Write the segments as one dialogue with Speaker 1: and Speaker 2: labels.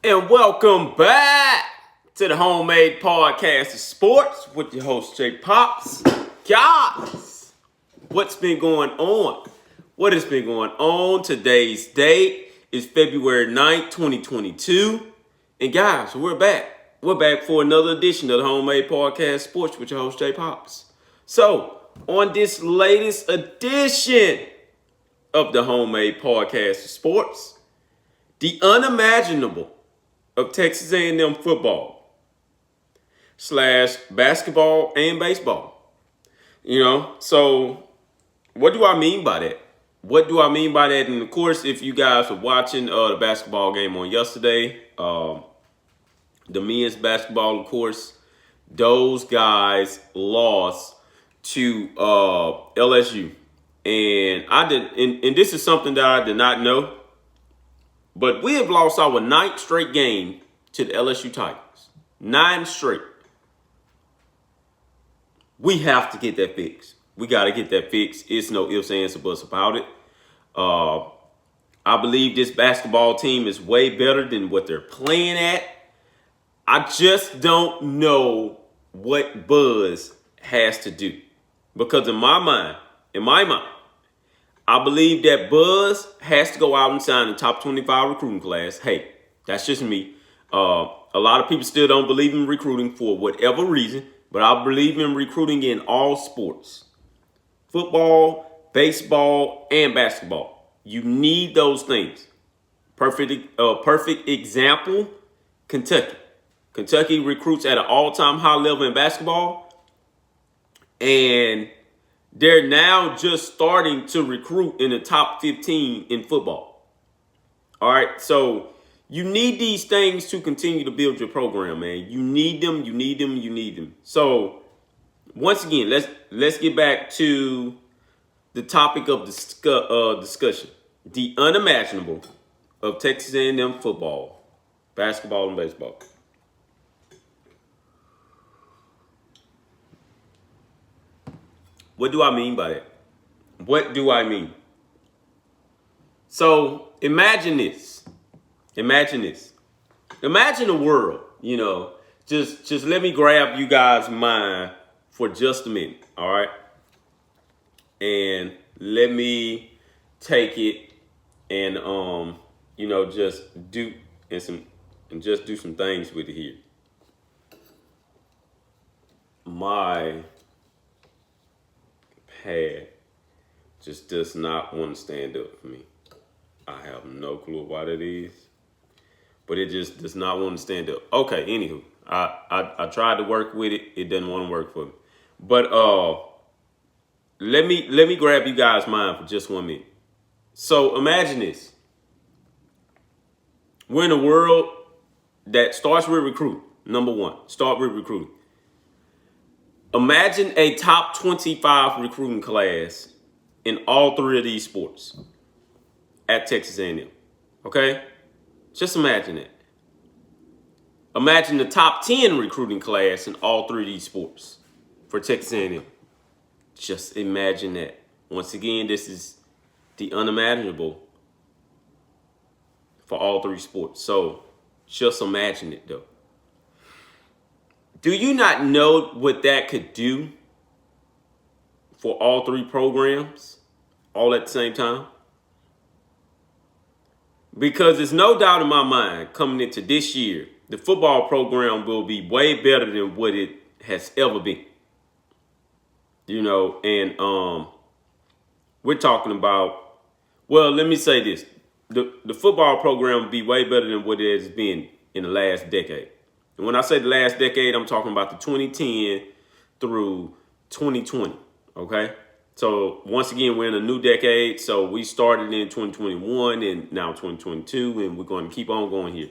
Speaker 1: And welcome back to the Homemade Podcast of Sports with your host, Jay Pops. Guys, what's been going on? What has been going on? Today's date is February 9th, 2022. And guys, we're back. We're back for another edition of the Homemade Podcast Sports with your host, Jay Pops. So, on this latest edition of the Homemade Podcast of Sports, the unimaginable of Texas A&M football / basketball and baseball. So what do I mean by that? What do I mean by that? And of course, if you guys were watching the basketball game on yesterday, the men's basketball, of course, those guys lost to LSU. And and this is something that I did not know. But we have lost our 9th straight game to the LSU Tigers. 9 straight. We have to get that fixed. We got to get that fixed. It's no ifs, ands, or buts about it. I believe this basketball team is way better than what they're playing at. I just don't know what Buzz has to do. Because in my mind, I believe that Buzz has to go out and sign the top 25 recruiting class. Hey, that's just me. A lot of people still don't believe in recruiting for whatever reason, but I believe in recruiting in all sports. Football, baseball, and basketball. You need those things. Perfect example, Kentucky. Kentucky recruits at an all-time high level in basketball, and they're now just starting to recruit in the top 15 in football. All right, so you need these things to continue to build your program, man. You need them. So once again, let's get back to the topic of discussion: the unimaginable of Texas A&M football, basketball, and baseball. What do I mean by that? What do I mean? So imagine this. Imagine a world, just let me grab you guys' mind for just a minute, all right? And let me take it and just do some things with it here. My pad just does not want to stand up for me. I have no clue why that is, but it just does not want to stand up. Okay, anywho, I tried to work with it. It doesn't want to work for me. But let me grab you guys' mind for just 1 minute. So imagine this. We're in a world that starts with recruiting. Number one, start with recruiting. Imagine a top 25 recruiting class in all 3 of these sports at Texas A&M. Okay? Just imagine that. Imagine the top 10 recruiting class in all 3 of these sports for Texas A&M. Just imagine that. Once again, this is the unimaginable for all 3 sports. So just imagine it, though. Do you not know what that could do for all 3 programs all at the same time? Because there's no doubt in my mind coming into this year, the football program will be way better than what it has ever been. And we're talking about, well, let me say this. The football program will be way better than what it has been in the last decade. And when I say the last decade, I'm talking about the 2010 through 2020, okay? So once again, we're in a new decade. So we started in 2021 and now 2022, and we're going to keep on going here.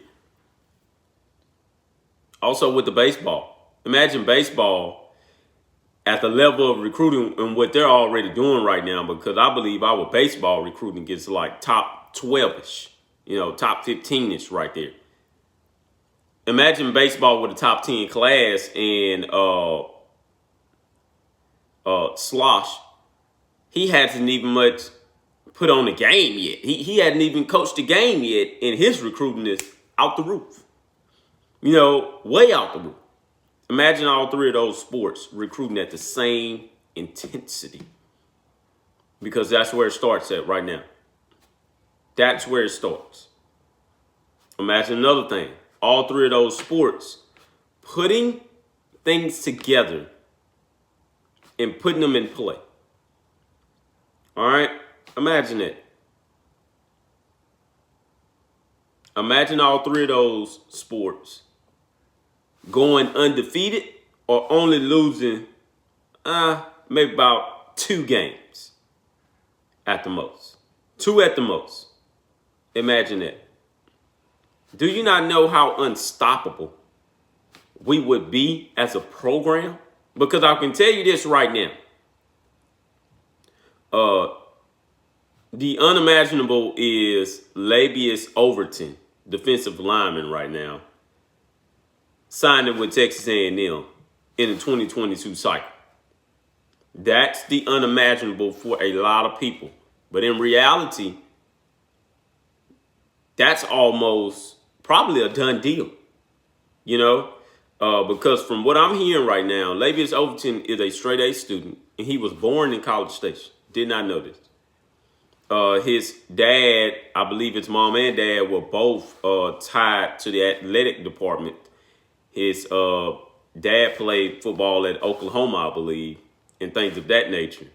Speaker 1: Also with the baseball, imagine baseball at the level of recruiting and what they're already doing right now, because I believe our baseball recruiting gets like top 12-ish, top 15-ish right there. Imagine baseball with a top 10 class and Slosh. He hasn't even much put on the game yet. He hadn't even coached the game yet, and his recruiting is out the roof. You know, way out the roof. Imagine all three of those sports recruiting at the same intensity. Because that's where it starts at right now. That's where it starts. Imagine another thing. All three of those sports putting things together and putting them in play. All right? Imagine it. Imagine all three of those sports going undefeated or only losing maybe about 2 games at the most. 2 at the most. Imagine that. Do you not know how unstoppable we would be as a program? Because I can tell you this right now. The unimaginable is Labius Overton, defensive lineman right now, signing with Texas A&M in the 2022 cycle. That's the unimaginable for a lot of people. But in reality, that's almost probably a done deal, you know, because from what I'm hearing right now, Labius Overton is a straight A student, and he was born in College Station. Did not know this. His dad, I believe his mom and dad were both tied to the athletic department. His dad played football at Oklahoma, I believe, and things of that nature.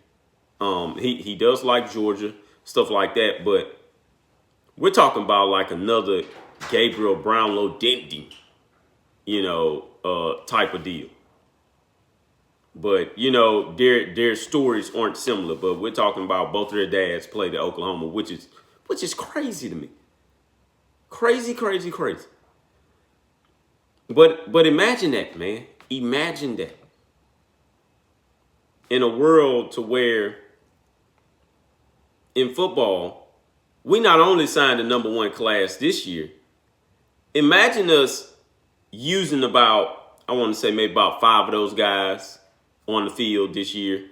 Speaker 1: He does like Georgia, stuff like that, but we're talking about like another Gabriel Brownlow Denton, you know, type of deal. But, you know, their stories aren't similar, but we're talking about both of their dads played at Oklahoma, which is crazy to me. Crazy, crazy, crazy. But imagine that, man. Imagine that. In a world to where in football, we not only signed the number 1 class this year, imagine us using about, I want to say maybe about 5 of those guys on the field this year,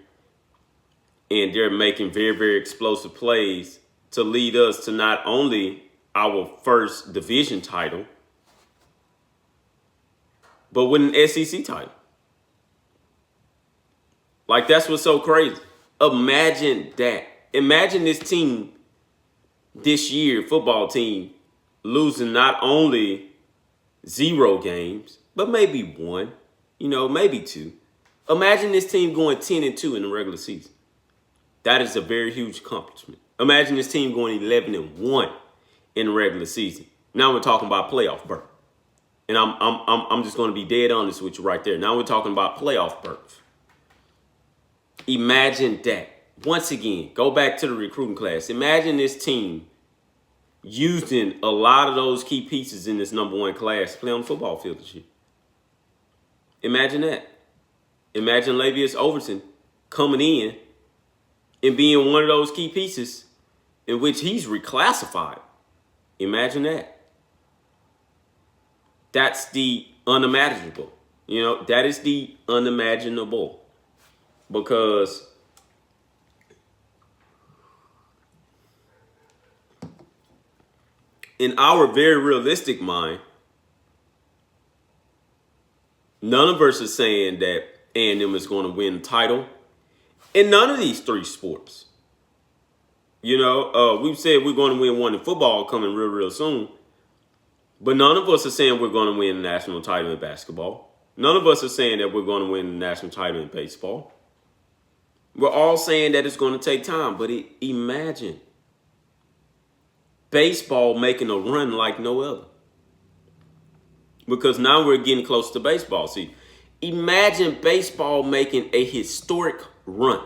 Speaker 1: and they're making very, very explosive plays to lead us to not only our first division title, but with an SEC title. Like, that's what's so crazy. Imagine that. Imagine this team this year, football team, losing not only 0 games, but maybe 1, you know, maybe 2. Imagine this team going 10-2 in the regular season. That is a very huge accomplishment. Imagine this team going 11-1 in the regular season. Now we're talking about playoff berth. And I'm just going to be dead honest with you right there. Now we're talking about playoff berth. Imagine that. Once again, go back to the recruiting class. Imagine this team using a lot of those key pieces in this number 1 class to play on the football field this year. Imagine that. Imagine Labius Overton coming in and being one of those key pieces in which he's reclassified. Imagine that. That's the unimaginable. You know, that is the unimaginable. Because in our very realistic mind, none of us is saying that A&M is going to win the title in none of these 3 sports. You know, we've said we're going to win one in football coming real, real soon. But none of us are saying we're going to win the national title in basketball. None of us are saying that we're going to win the national title in baseball. We're all saying that it's going to take time. But imagine baseball making a run like no other. Because now we're getting close to baseball season. Imagine baseball making a historic run.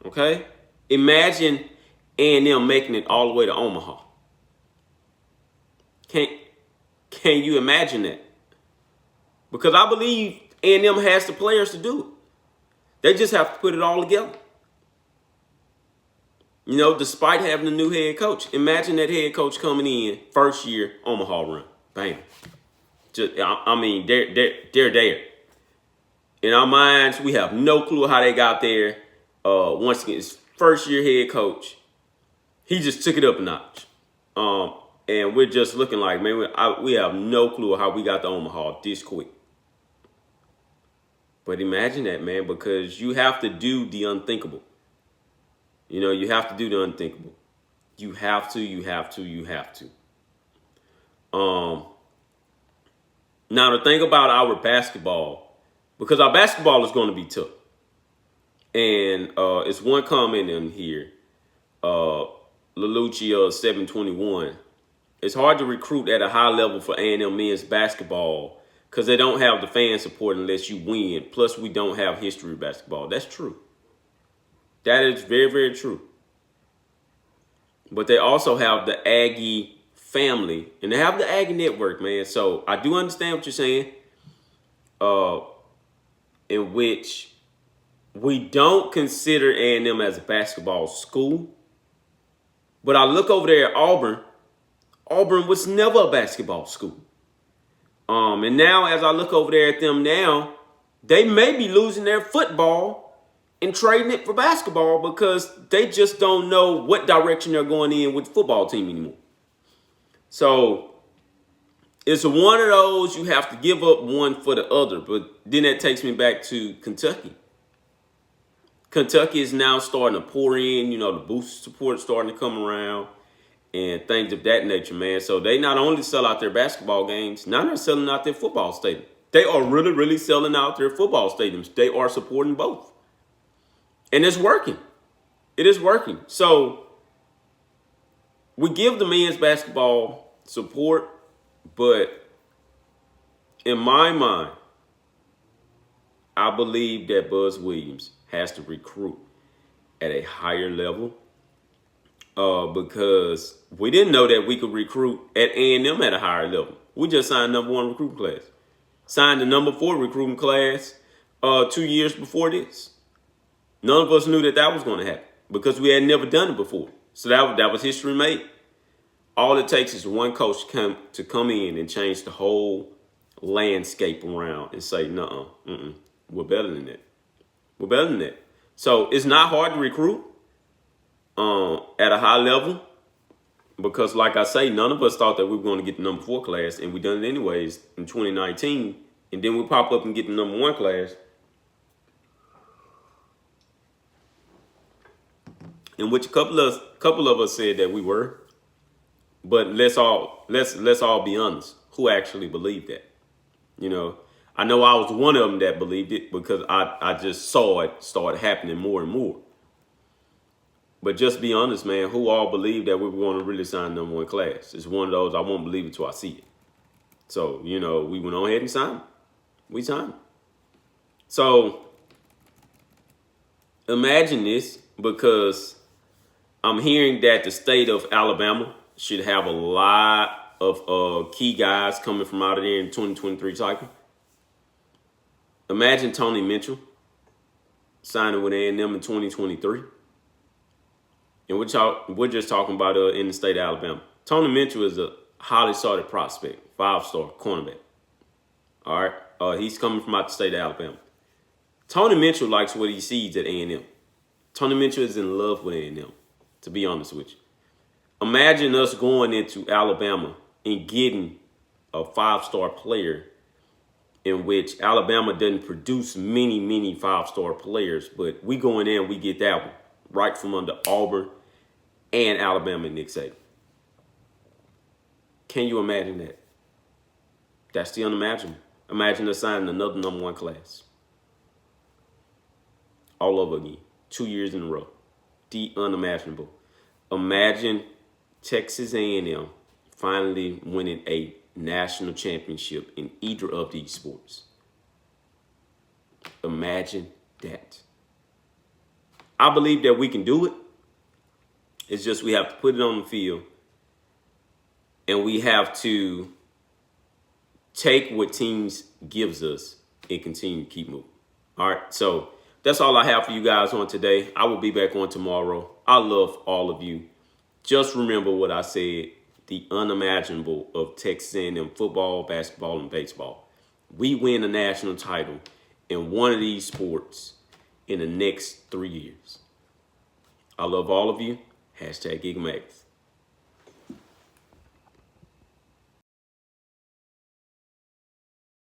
Speaker 1: Okay? Imagine A&M making it all the way to Omaha. Can you imagine that? Because I believe A&M has the players to do it. They just have to put it all together. You know, despite having a new head coach. Imagine that head coach coming in, first year, Omaha run. Bam. I mean, they're there. In our minds, we have no clue how they got there. Once again, his first year head coach, he just took it up a notch. And we're just looking like, man, we have no clue how we got to Omaha this quick. But imagine that, man, because you have to do the unthinkable. You have to do the unthinkable. You have to. Now, the thing about our basketball, because our basketball is going to be tough. And it's one comment in here, Lelucia 721. It's hard to recruit at a high level for A&M men's basketball because they don't have the fan support unless you win. Plus, we don't have history of basketball. That's true. That is very, very true. But they also have the Aggie family, and they have the Aggie network, man. So I do understand what you're saying, in which we don't consider A&M as a basketball school. But I look over there at Auburn. Auburn was never a basketball school. And now as I look over there at them now, they may be losing their football and trading it for basketball because they just don't know what direction they're going in with the football team anymore. So it's one of those, you have to give up one for the other. But then that takes me back to Kentucky. Kentucky is now starting to pour in, the booster support starting to come around and things of that nature, man. So they not only sell out their basketball games, now they're selling out their football stadium. They are really, really selling out their football stadiums. They are supporting both. And it's working. It is working. So we give the men's basketball support, but in my mind, I believe that Buzz Williams has to recruit at a higher level because we didn't know that we could recruit at A&M at a higher level. We just signed #1 recruiting class. Signed the #4 recruiting class 2 years before this. None of us knew that was going to happen because we had never done it before. So that was history made. All it takes is one coach to come in and change the whole landscape around and say, nuh-uh, we're better than that. We're better than that. So it's not hard to recruit at a high level because, like I say, none of us thought that we were going to get the #4 class, and we done it anyways in 2019. And then we pop up and get the #1 class, in which a couple of us said that we were. But let's all be honest. Who actually believed that? I know I was one of them that believed it because I just saw it start happening more and more. But just be honest, man, who all believed that we were going to really sign #1 class? It's one of those, I won't believe it till I see it. So, we went on ahead and signed. We signed. So imagine this, because I'm hearing that the state of Alabama should have a lot of key guys coming from out of there in 2023 cycle. Imagine Tony Mitchell signing with A&M in 2023. And we're just talking about in the state of Alabama. Tony Mitchell is a highly sought prospect, 5-star cornerback. All right, he's coming from out the state of Alabama. Tony Mitchell likes what he sees at A&M. Tony Mitchell is in love with A&M, to be honest with you. Imagine us going into Alabama and getting a 5-star player in which Alabama doesn't produce many 5-star players, but we go in there and we get that one right from under Auburn and Alabama and Nick Saban. Can you imagine that? That's the unimaginable. Imagine us signing another #1 class. All over again. 2 years in a row. The unimaginable. Imagine Texas A&M finally winning a national championship in either of these sports. Imagine that. I believe that we can do it. It's just we have to put it on the field, and we have to take what teams gives us and continue to keep moving. All right, so that's all I have for you guys on today. I will be back on tomorrow. I love all of you. Just remember what I said, the unimaginable of Texas A&M football, basketball, and baseball. We win a national title in one of these sports in the next 3 years. I love all of you. #GigaMax.